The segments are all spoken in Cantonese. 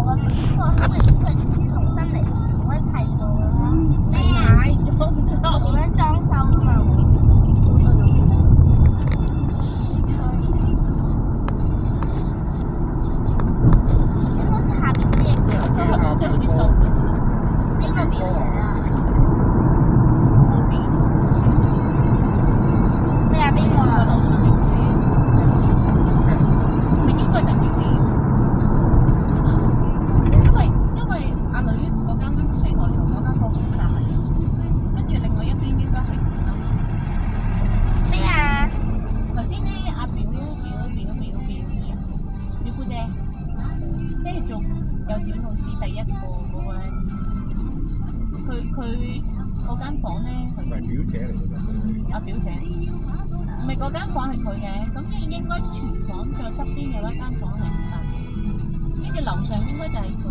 咁，佢重新嚟，同一砌過㗎啦。咩啊？裝修。同一裝修㗎嘛。應該係下邊嗰啲嘢叫。即係嗰啲收。邊個表姐啊？咩啊？邊個啊？你應該係表姐。因為阿女嗰間四外頭嗰間鋪好大，跟住另外一邊應該係咩啊？頭先咧阿表姑姐，即係做幼稚園老師第一個嗰個咧，佢嗰間房咧，係表姐嚟㗎啫。阿表姐，唔係嗰間房係佢嘅，咁即係應該廚房再側邊有一間房係佢，跟住樓上應該就係佢，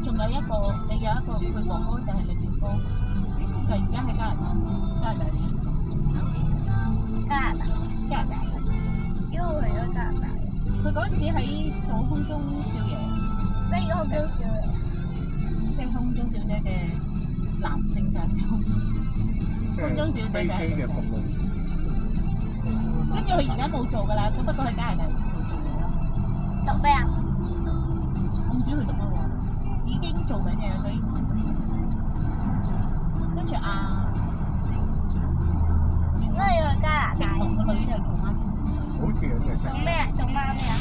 仲有一個你有一個佢哥哥就係你表哥，就而家喺加拿大，加拿大，因為佢喺加拿大。佢嗰陣時喺做空中少爺，咩叫空中少爺？即係空中小姐嘅男性就係空中小姐，空中小姐就係嘅服務。跟住佢而家冇做㗎啦，佢不過喺加拿大做嘢咯。讀咩啊？唔知佢讀乜喎，已經做緊嘢，所以跟住應該要去加拿大。同個女就做媽咪。好似有隻做咩？做媽咩啊？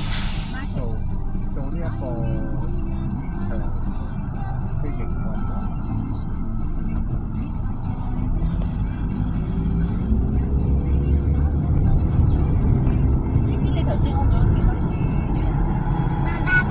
做呢一個市場嘅營運啦。知唔知你頭先講咗幾多錢？爸爸。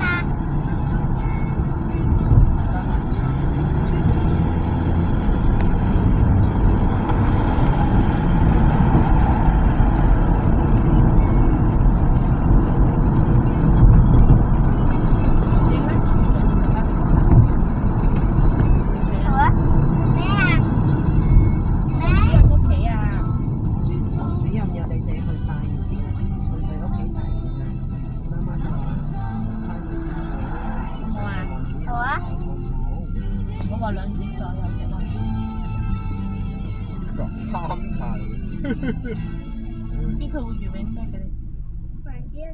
唔知佢會預備咩俾你？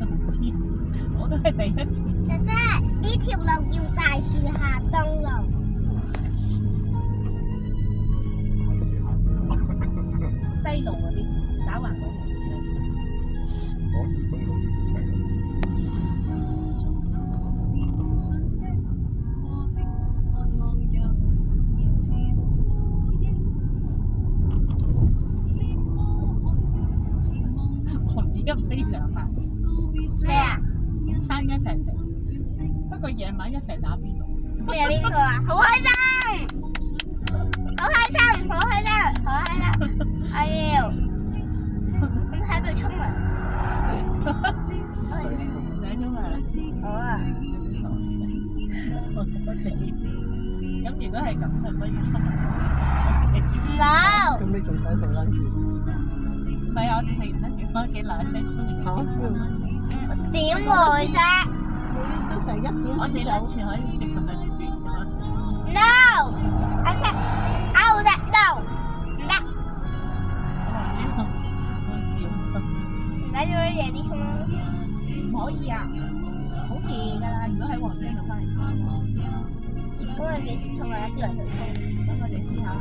唔知，我都係第一次。姐姐，呢條路叫大樹下東路。西路嗰啲打橫嗰條。我條東路叫西路。同自己非常煩。咩啊？餐一齊食，不過夜晚一齊打邊爐。咩邊個啊？好開心！好開心！好開心！好開心！我要咁喺度沖涼。想沖涼？好啊！我食得地。咁如果係咁，就不如沖涼。冇。咁你仲使食lunch？唔係啊，我哋食完跟住翻屋企嗱聲沖涼。點會啫都成1點我哋先走。lunch可以食咁樣算㗎嘛？ ？No！我食，no！唔得，唔緊要啦，夜啲沖啦。唔可以啊，好夜㗎啦！如果喺黃珠就翻嚟，咁我幾時沖啊？一朝嚟就沖。等我哋思考下。